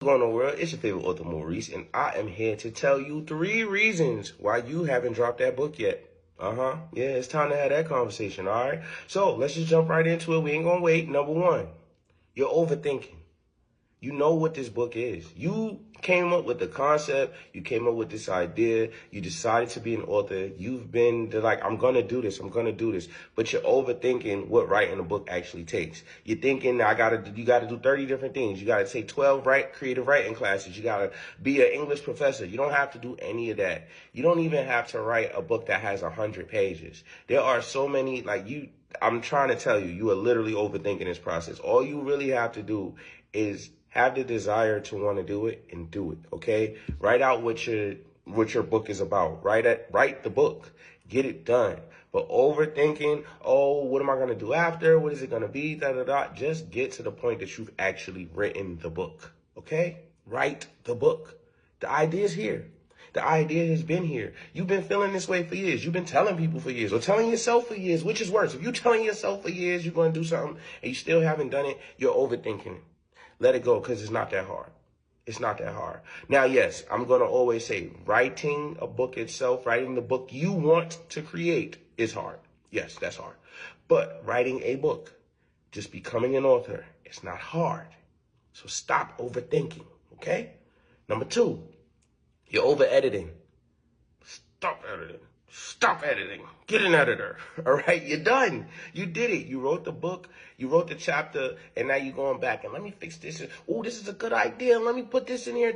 going on, world? It's your favorite author, Maurice, and I am here to tell you 3 reasons why you haven't dropped that book yet. Yeah, it's time to have that conversation, all right? So let's just jump right into it. We ain't gonna wait. Number 1, you're overthinking. You know what this book is. You came up with the concept. You came up with this idea. You decided to be an author. You've been like, I'm going to do this. I'm going to do this. But you're overthinking what writing a book actually takes. You're thinking, you got to do 30 different things. You got to take 12 creative writing classes. You got to be an English professor. You don't have to do any of that. You don't even have to write a book that has 100 pages. There are so many, I'm trying to tell you, you are literally overthinking this process. All you really have to do is have the desire to want to do it and do it, okay? Write out what your book is about. Write the book. Get it done. But overthinking, oh, what am I going to do after? What is it going to be? Just get to the point that you've actually written the book, okay? Write the book. The idea is here. The idea has been here. You've been feeling this way for years. You've been telling people for years or telling yourself for years, which is worse. If you're telling yourself for years you're going to do something and you still haven't done it, you're overthinking it. Let it go, because it's not that hard. It's not that hard. Now, yes, I'm going to always say writing a book itself, writing the book you want to create is hard. Yes, that's hard. But writing a book, just becoming an author, it's not hard. So stop overthinking, okay? Number 2, you're over-editing. Stop editing. Stop editing. Get an editor. All right? You're done. You did it. You wrote the book. You wrote the chapter. And now you're going back and let me fix this. Oh, this is a good idea. Let me put this in here.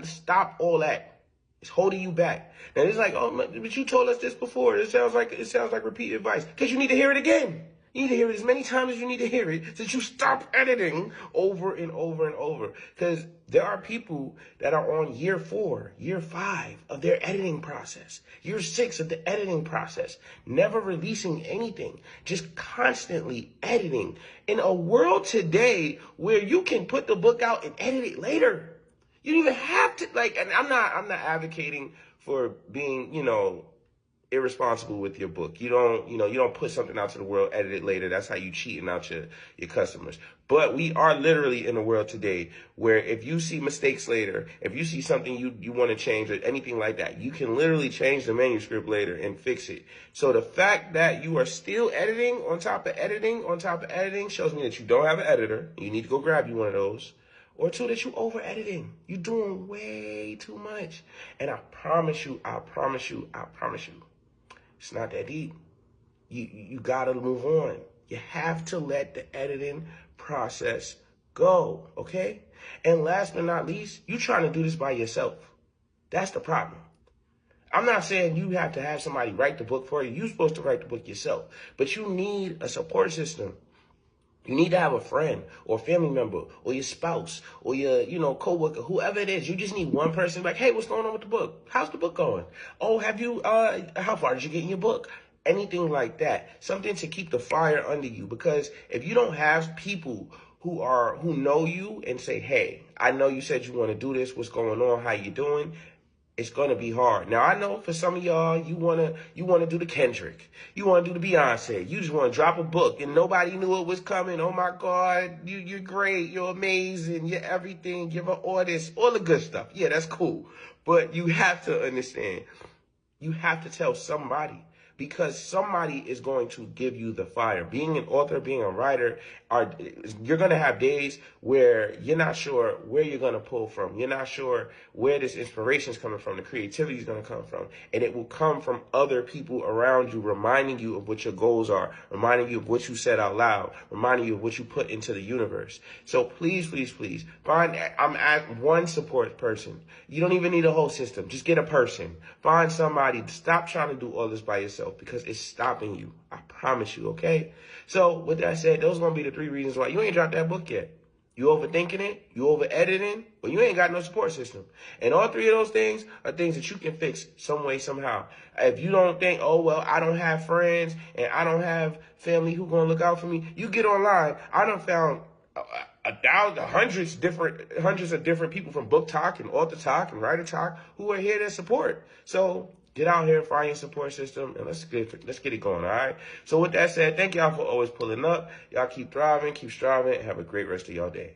Stop all that. It's holding you back. Now it's like, oh, but you told us this before. It sounds like repeated advice. Because you need to hear it again. You need to hear it as many times as you need to hear it so that you stop editing over and over and over. Because there are people that are on year 4, year 5 of their editing process, year 6 of the editing process, never releasing anything, just constantly editing. In a world today where you can put the book out and edit it later, you don't even have to, and I'm not advocating for being, irresponsible with your book. You don't put something out to the world, edit it later. That's how you cheating out your customers. But we are literally in a world today where if you see mistakes later, if you see something you want to change or anything like that, you can literally change the manuscript later and fix it. So the fact that you are still editing on top of editing shows me that you don't have an editor. You need to go grab you one of those. Or 2, that you over editing. You're doing way too much. And I promise you, it's not that deep. You gotta move on. You have to let the editing process go, okay? And last but not least, you're trying to do this by yourself. That's the problem. I'm not saying you have to have somebody write the book for you. You're supposed to write the book yourself. But you need a support system. You need to have a friend or a family member or your spouse or your, coworker, whoever it is. You just need one person like, hey, what's going on with the book? How's the book going? Oh, how far did you get in your book? Anything like that. Something to keep the fire under you. Because if you don't have people who know you and say, hey, I know you said you want to do this. What's going on? How you doing? It's going to be hard. Now, I know for some of y'all, you want to do the Kendrick. You want to do the Beyonce. You just want to drop a book and nobody knew it was coming. Oh, my God, you're great. You're amazing. You're everything. You're an artist. All the good stuff. Yeah, that's cool. But you have to understand, you have to tell somebody. Because somebody is going to give you the fire. Being an author, being a writer, you're going to have days where you're not sure where you're going to pull from. You're not sure where this inspiration is coming from, the creativity is going to come from. And it will come from other people around you, reminding you of what your goals are, reminding you of what you said out loud, reminding you of what you put into the universe. So please, please, please, I'm at one support person. You don't even need a whole system. Just get a person. Find somebody. Stop trying to do all this by yourself, because it's stopping you. I promise you, okay? So with that said, those are going to be the 3 reasons why you ain't dropped that book yet. You overthinking it, you over editing, but you ain't got no support system. And all 3 of those things are things that you can fix some way, somehow. If you don't think, oh, well, I don't have friends and I don't have family who going to look out for me, you get online. I done found hundreds of different people from Book Talk and Author Talk and Writer Talk who are here to support. So get out here, find your support system, and let's get it going, all right? So with that said, thank y'all for always pulling up. Y'all keep thriving, keep striving, and have a great rest of y'all day.